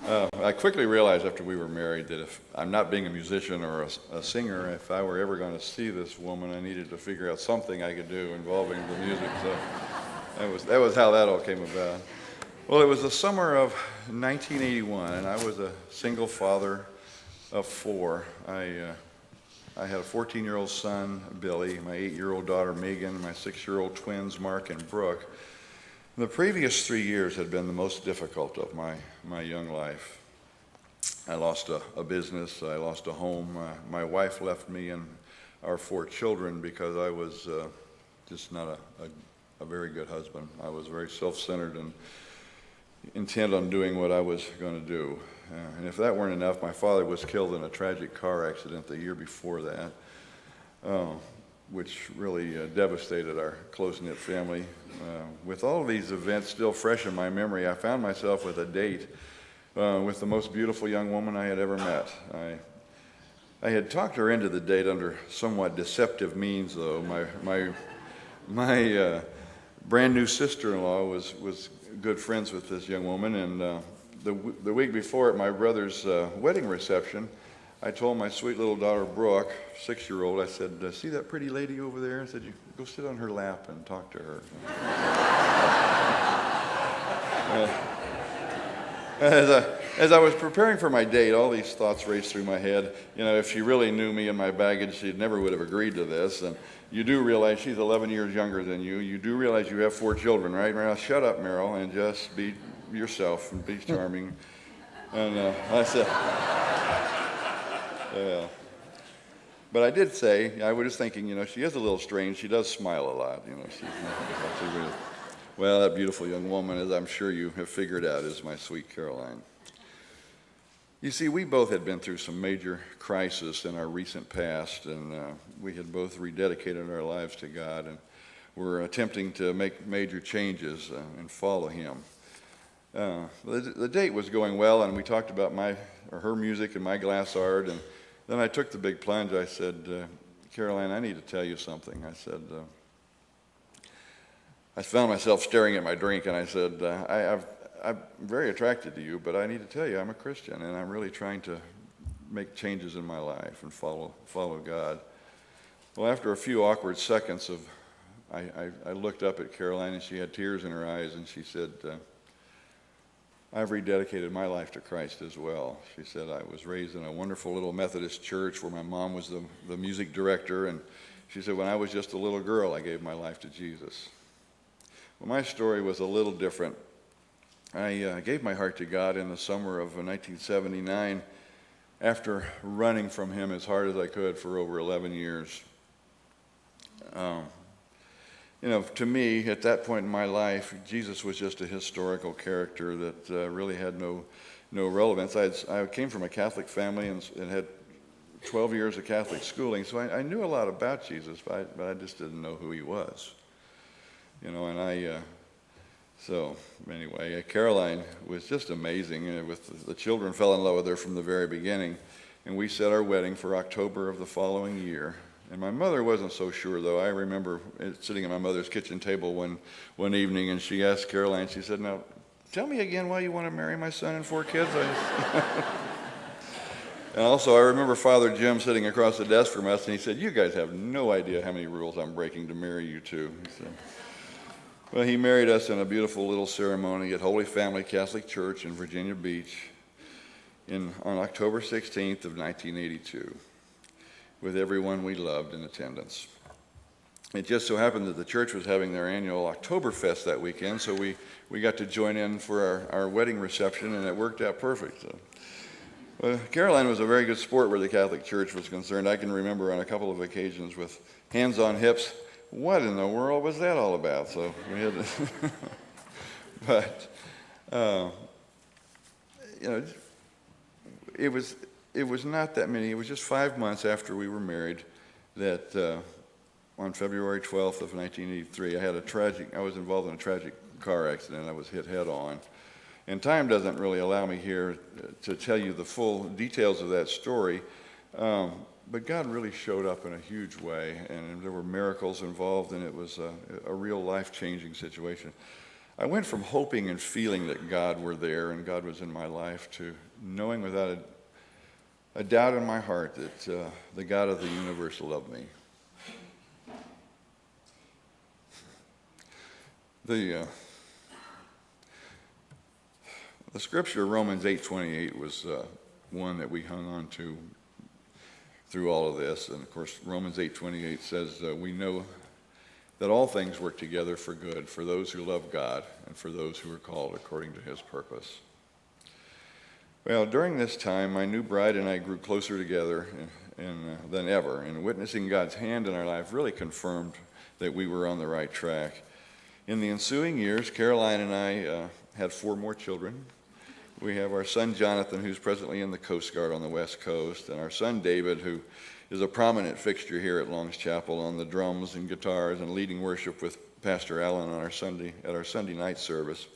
I quickly realized after we were married that if I'm not being a musician or a singer, if I were ever going to see this woman, I needed to figure out something I could do involving the music. So that was how that all came about. Well, it was the summer of 1981, and I was a single father of four. I had a 14-year-old son, Billy, my 8-year-old daughter, Megan, my 6-year-old twins, Mark and Brooke. The previous 3 years had been the most difficult of my young life. I lost a business, I lost a home. My wife left me and our 4 children because I was just not a very good husband. I was very self-centered and intent on doing what I was going to do. And if that weren't enough, my father was killed in a tragic car accident the year before that, which really devastated our close-knit family. With all of these events still fresh in my memory, I found myself with a date with the most beautiful young woman I had ever met. I had talked her into the date under somewhat deceptive means, though. My brand new sister-in-law was good friends with this young woman, and the week before at my brother's wedding reception, I told my sweet little daughter Brooke, 6-year-old, I said, "See that pretty lady over there?" I said, "You go sit on her lap and talk to her." As I was preparing for my date, all these thoughts raced through my head. You know, if she really knew me and my baggage, she never would have agreed to this. And you do realize she's 11 years younger than you. You do realize you have 4 children, right? Now, shut up, Merrell, and just be yourself and be charming. And I said, yeah. But I did say, I was just thinking, you know, she is a little strange. She does smile a lot, you know. Well, that beautiful young woman, as I'm sure you have figured out, is my sweet Caroline. You see, we both had been through some major crisis in our recent past, and we had both rededicated our lives to God, and were attempting to make major changes and follow Him. The date was going well, and we talked about her music and my glass art, and then I took the big plunge. I said, "Caroline, I need to tell you something." I said, I found myself staring at my drink, and I said, I'm very attracted to you, but I need to tell you I'm a Christian, and I'm really trying to make changes in my life and follow God. Well, after a few awkward seconds I looked up at Caroline, and she had tears in her eyes, and she said, "I've rededicated my life to Christ as well." She said, "I was raised in a wonderful little Methodist church where my mom was the music director, and she said, when I was just a little girl, I gave my life to Jesus." Well, my story was a little different. I gave my heart to God in the summer of 1979 after running from Him as hard as I could for over 11 years. You know, to me, at that point in my life, Jesus was just a historical character that really had no relevance. I came from a Catholic family and had 12 years of Catholic schooling, so I knew a lot about Jesus, but I just didn't know who He was. You know, and so anyway, Caroline was just amazing. The children fell in love with her from the very beginning, and we set our wedding for October of the following year. And my mother wasn't so sure, though. I remember sitting at my mother's kitchen table one evening, and she asked Caroline, she said, "Now, tell me again why you want to marry my son and 4 kids." And also, I remember Father Jim sitting across the desk from us, and he said, "You guys have no idea how many rules I'm breaking to marry you two." Well, he married us in a beautiful little ceremony at Holy Family Catholic Church in Virginia Beach on October 16th of 1982, with everyone we loved in attendance. It just so happened that the church was having their annual Oktoberfest that weekend, so we got to join in for our wedding reception, and it worked out perfect. So. Well, Caroline was a very good sport where the Catholic Church was concerned. I can remember on a couple of occasions with hands on hips, what in the world was that all about? So we had to but, you know, it was not that many. It was just 5 months after we were married that on February 12th of 1983, I was involved in a tragic car accident. I was hit head on. And time doesn't really allow me here to tell you the full details of that story, but God really showed up in a huge way, and there were miracles involved, and it was a real life-changing situation. I went from hoping and feeling that God were there and God was in my life to knowing without a doubt in my heart that the God of the universe loved me. The scripture, Romans 8:28, was one that we hung on to through all of this. And of course, Romans 8:28 says, we know that all things work together for good for those who love God and for those who are called according to his purpose. Well, during this time, my new bride and I grew closer together than ever, and witnessing God's hand in our life really confirmed that we were on the right track. In the ensuing years, Caroline and I had 4 more children. We have our son Jonathan, who's presently in the Coast Guard on the West Coast, and our son David, who is a prominent fixture here at Long's Chapel on the drums and guitars and leading worship with Pastor Allen on our Sunday night service.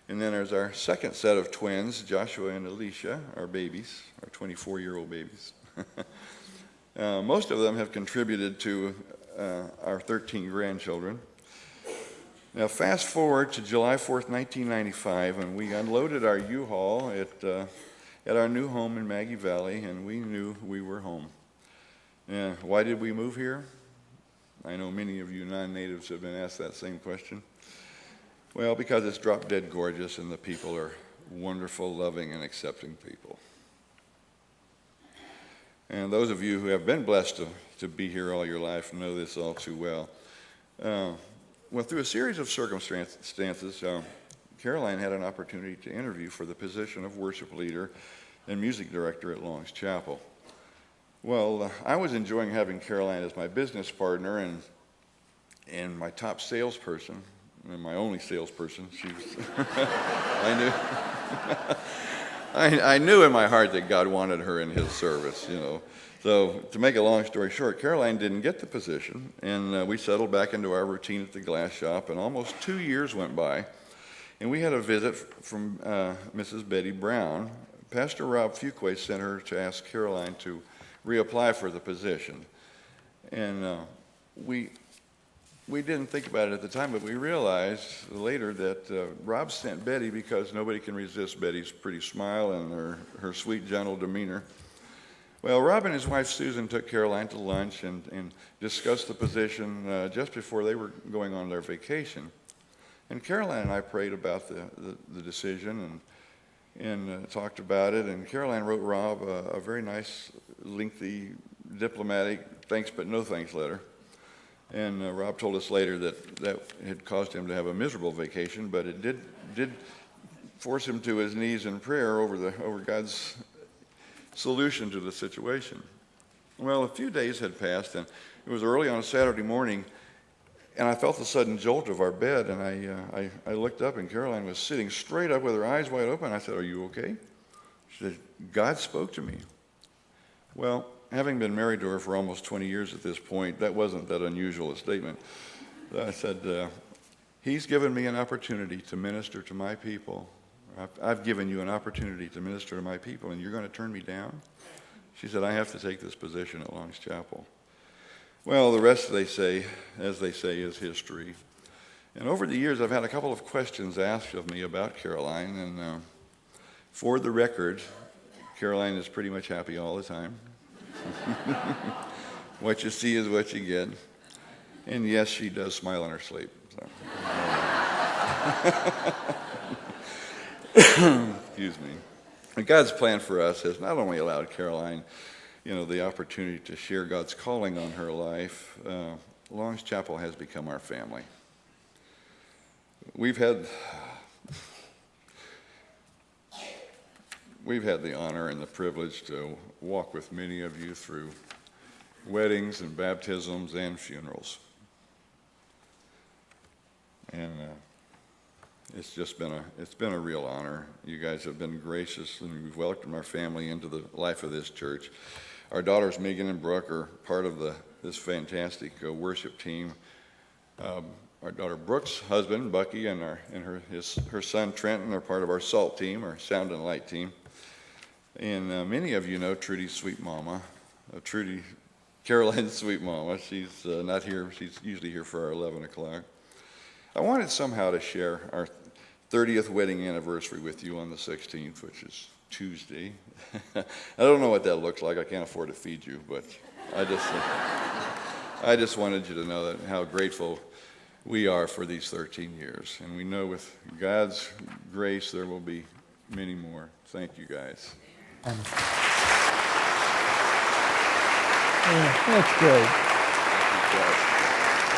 And then there's our second set of twins, Joshua and Alicia, our babies, our 24-year-old babies. Most of them have contributed to our 13 grandchildren. Now, fast forward to July 4th, 1995, when we unloaded our U-Haul at our new home in Maggie Valley, and we knew we were home. Why did we move here? I know many of you non-natives have been asked that same question. Well, because it's drop dead gorgeous, and the people are wonderful, loving, and accepting people. And those of you who have been blessed to be here all your life know this all too well. Well, through a series of circumstances, Caroline had an opportunity to interview for the position of worship leader and music director at Long's Chapel. Well, I was enjoying having Caroline as my business partner and my top salesperson, and my only salesperson. She was I knew in my heart that God wanted her in his service, you know. So to make a long story short, Caroline didn't get the position, and we settled back into our routine at the glass shop, and almost 2 years went by, and we had a visit from Mrs. Betty Brown. Pastor Rob Fuquay sent her to ask Caroline to reapply for the position. And we didn't think about it at the time, but we realized later that Rob sent Betty because nobody can resist Betty's pretty smile and her sweet, gentle demeanor. Well, Rob and his wife Susan took Caroline to lunch and discussed the position just before they were going on their vacation. And Caroline and I prayed about the decision and talked about it. And Caroline wrote Rob a very nice, lengthy, diplomatic thanks but no thanks letter. And Rob told us later that had caused him to have a miserable vacation, but it did force him to his knees in prayer over God's solution to the situation. Well, a few days had passed, and it was early on a Saturday morning, and I felt the sudden jolt of our bed, and I looked up, and Caroline was sitting straight up with her eyes wide open. I said, "Are you okay?" She said, "God spoke to me." Well, having been married to her for almost 20 years at this point, that wasn't that unusual a statement. I said, "He's given me an opportunity to minister to my people. I've given you an opportunity to minister to my people, and you're going to turn me down?" She said, "I have to take this position at Long's Chapel." Well, the rest, as they say, is history. And over the years, I've had a couple of questions asked of me about Caroline, and for the record, Caroline is pretty much happy all the time. What you see is what you get. And yes, she does smile in her sleep. So. Excuse me. And God's plan for us has not only allowed Caroline, the opportunity to share God's calling on her life. Long's Chapel has become our family. We've had the honor and the privilege to walk with many of you through weddings and baptisms and funerals. And it's been a real honor. You guys have been gracious, and you've welcomed our family into the life of this church. Our daughters Megan and Brooke are part of this fantastic worship team. Our daughter Brooke's husband Bucky and her son Trenton are part of our SALT team, our Sound and Light team. And many of you know Trudy's sweet mama, Caroline's sweet mama. She's not here. She's usually here for our 11 o'clock. I wanted somehow to share our 30th wedding anniversary with you on the 16th, which is Tuesday. I don't know what that looks like. I can't afford to feed you, but I just wanted you to know that how grateful we are for these 13 years. And we know with God's grace there will be many more. Thank you, guys. Yeah, that's great. Thank you, guys.